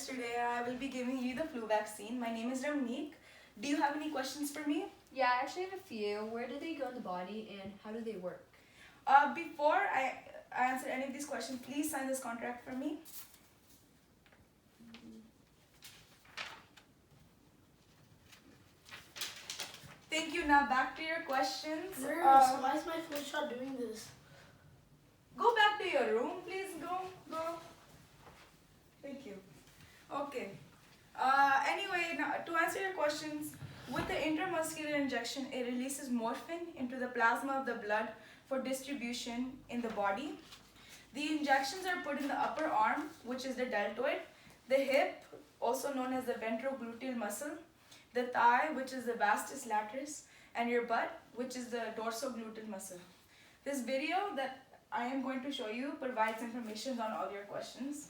Today I will be giving you the flu vaccine. My name is Ramneek. Do you have any questions for me? Yeah, I actually have a few. Where do they go in the body and how do they work? Before I answer any of these questions, please sign this contract for me. Thank you. Now back to your questions. Nurse, why is my flu shot doing this? Go back to your room, please. Go. Thank you. Okay. Anyway, now to answer your questions, with the intramuscular injection, it releases morphine into the plasma of the blood for distribution in the body. The injections are put in the upper arm, which is the deltoid, the hip, also known as the ventrogluteal muscle, the thigh, which is the vastus lataris, and your butt, which is the dorsogluteal muscle. This video that I am going to show you provides information on all your questions.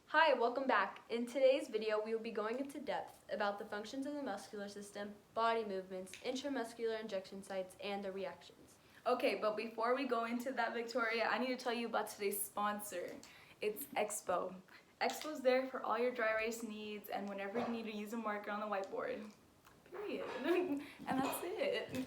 Hi, welcome back. In today's video, we will be going into depth about the functions of the muscular system, body movements, intramuscular injection sites, and the reactions. Okay, but before we go into that, Victoria, I need to tell you about today's sponsor. It's Expo. Expo's there for all your dry erase needs and whenever you need to use a marker on the whiteboard. Period. And that's it.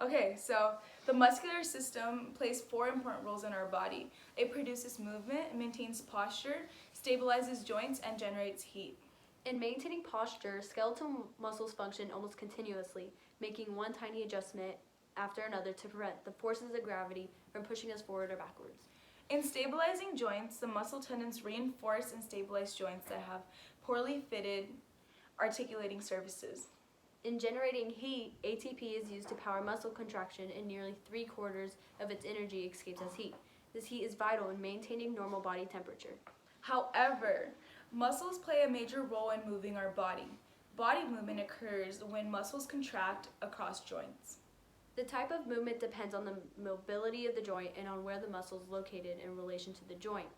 Okay, so the muscular system plays 4 important roles in our body. It produces movement, maintains posture, stabilizes joints, and generates heat. In maintaining posture, skeletal muscles function almost continuously, making one tiny adjustment after another to prevent the forces of gravity from pushing us forward or backwards. In stabilizing joints, the muscle tendons reinforce and stabilize joints that have poorly fitted articulating surfaces. In generating heat, ATP is used to power muscle contraction, and nearly 3/4 of its energy escapes as heat. This heat is vital in maintaining normal body temperature. However, muscles play a major role in moving our body. Body movement occurs when muscles contract across joints. The type of movement depends on the mobility of the joint and on where the muscle is located in relation to the joint.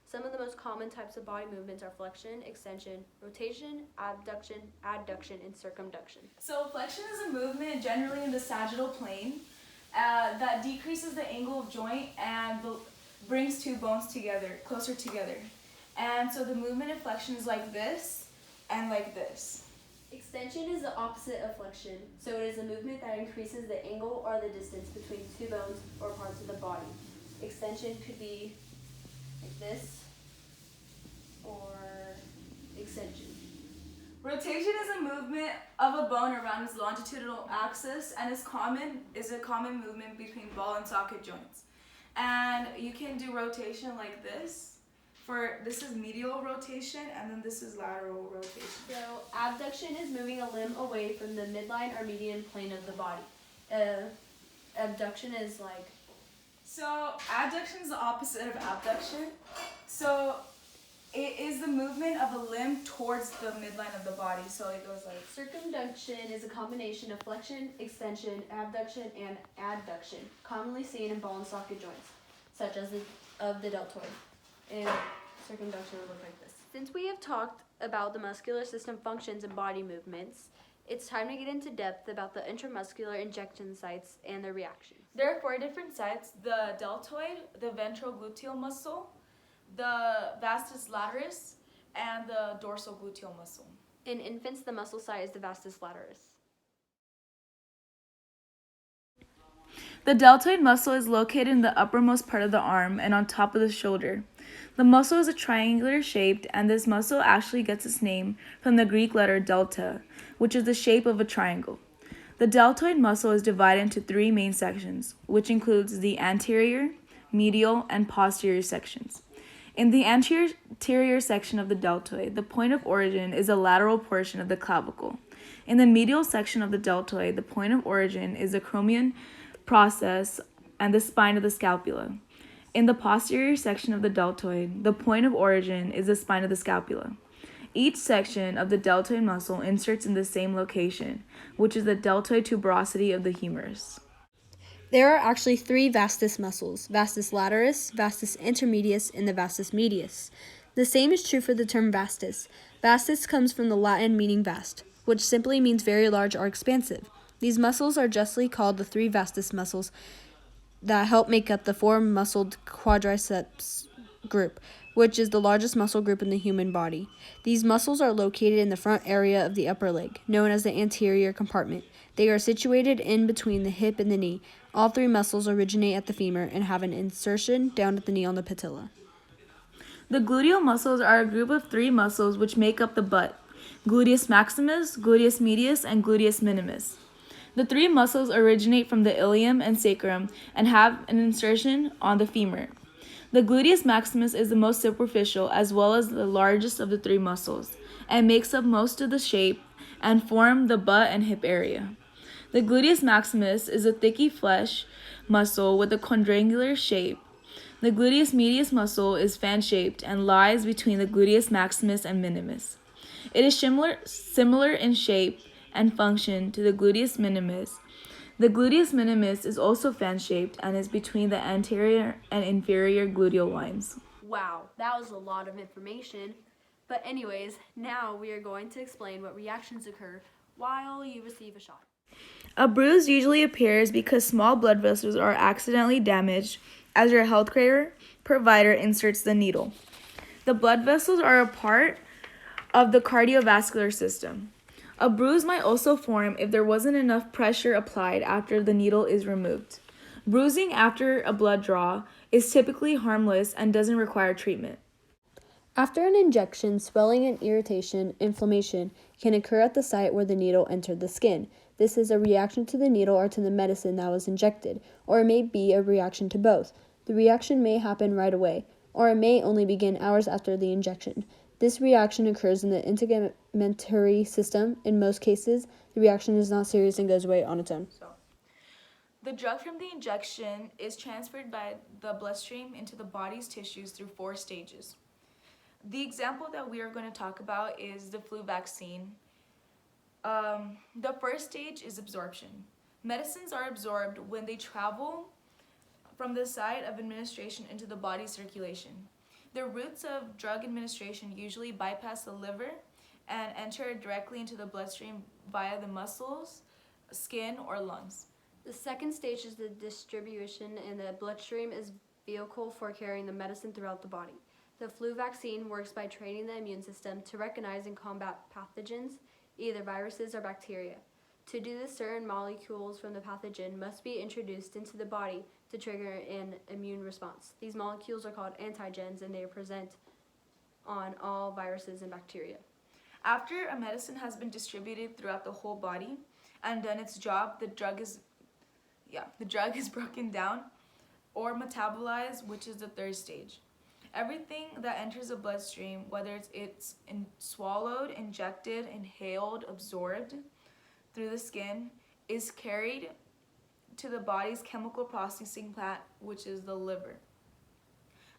Some of the most common types of body movements are flexion, extension, rotation, abduction, adduction, and circumduction. So flexion is a movement generally in the sagittal plane that decreases the angle of joint and brings 2 bones together, closer together. And so the movement of flexion is like this and like this. Extension is the opposite of flexion, so it is a movement that increases the angle or the distance between 2 bones or parts of the body. Extension could be like this or extension. Rotation is a movement of a bone around its longitudinal axis and is a common movement between ball and socket joints. And you can do rotation like this. This is medial rotation, and then this is lateral rotation. So abduction is moving a limb away from the midline or median plane of the body. Abduction is like... So adduction is the opposite of abduction. So it is the movement of a limb towards the midline of the body. So it goes like... Circumduction is a combination of flexion, extension, abduction, and adduction, commonly seen in ball and socket joints, such as the deltoid. And circumduction will look like this. Since we have talked about the muscular system functions and body movements, it's time to get into depth about the intramuscular injection sites and their reaction. There are 4 different sites: the deltoid, the ventrogluteal muscle, the vastus lataris, and the dorsogluteal muscle. In infants, the muscle site is the vastus lataris. The deltoid muscle is located in the uppermost part of the arm and on top of the shoulder. The muscle is a triangular shaped, and this muscle actually gets its name from the Greek letter delta, which is the shape of a triangle. The deltoid muscle is divided into 3 main sections, which includes the anterior, medial, and posterior sections. In the anterior section of the deltoid, the point of origin is the lateral portion of the clavicle. In the medial section of the deltoid, the point of origin is the acromion process and the spine of the scapula. In the posterior section of the deltoid, the point of origin is the spine of the scapula. Each section of the deltoid muscle inserts in the same location, which is the deltoid tuberosity of the humerus. There are actually 3 vastus muscles: vastus lataris, vastus intermedius, and the vastus medius. The same is true for the term vastus. Vastus comes from the Latin meaning vast, which simply means very large or expansive. These muscles are justly called the 3 vastus muscles that help make up the four-muscled quadriceps group, which is the largest muscle group in the human body. These muscles are located in the front area of the upper leg, known as the anterior compartment. They are situated in between the hip and the knee. All three muscles originate at the femur and have an insertion down at the knee on the patella. The gluteal muscles are a group of 3 muscles which make up the butt: gluteus maximus, gluteus medius, and gluteus minimus. The 3 muscles originate from the ilium and sacrum and have an insertion on the femur. The gluteus maximus is the most superficial as well as the largest of the 3 muscles and makes up most of the shape and form the butt and hip area. The gluteus maximus is a thicky flesh muscle with a quadrangular shape. The gluteus medius muscle is fan-shaped and lies between the gluteus maximus and minimus. It is similar in shape and function to the gluteus minimus. The gluteus minimus is also fan-shaped and is between the anterior and inferior gluteal lines. Wow, that was a lot of information. But anyways, now we are going to explain what reactions occur while you receive a shot. A bruise usually appears because small blood vessels are accidentally damaged as your healthcare provider inserts the needle. The blood vessels are a part of the cardiovascular system. A bruise might also form if there wasn't enough pressure applied after the needle is removed. Bruising after a blood draw is typically harmless and doesn't require treatment. After an injection, swelling and inflammation can occur at the site where the needle entered the skin. This is a reaction to the needle or to the medicine that was injected, or it may be a reaction to both. The reaction may happen right away, or it may only begin hours after the injection. This reaction occurs in the integumentary system. In most cases, the reaction is not serious and goes away on its own. The drug from the injection is transferred by the bloodstream into the body's tissues through 4 stages. The example that we are going to talk about is the flu vaccine. The first stage is absorption. Medicines are absorbed when they travel from the site of administration into the body's circulation. The routes of drug administration usually bypass the liver and enter directly into the bloodstream via the muscles, skin, or lungs. The second stage is the distribution, and the bloodstream is vehicle for carrying the medicine throughout the body. The flu vaccine works by training the immune system to recognize and combat pathogens, either viruses or bacteria. To do this, certain molecules from the pathogen must be introduced into the body to trigger an immune response. These molecules are called antigens, and they are present on all viruses and bacteria. After a medicine has been distributed throughout the whole body and done its job, the drug is broken down or metabolized, which is the third stage. Everything that enters the bloodstream, whether it's swallowed, injected, inhaled, absorbed through the skin, is carried to the body's chemical processing plant, which is the liver.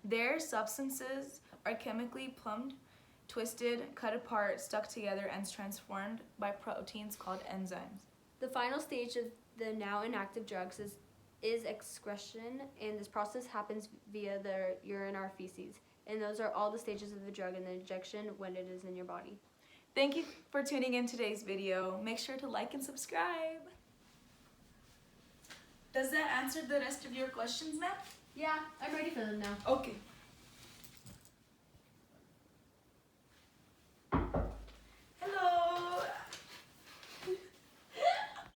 There, substances are chemically plumbed, twisted, cut apart, stuck together, and transformed by proteins called enzymes. The final stage of the now inactive drugs is excretion, and this process happens via the urine or feces. And those are all the stages of the drug and the injection when it is in your body. Thank you for tuning in today's video. Make sure to like and subscribe. Does that answer the rest of your questions, ma'am? Yeah, I'm ready for them now. Okay.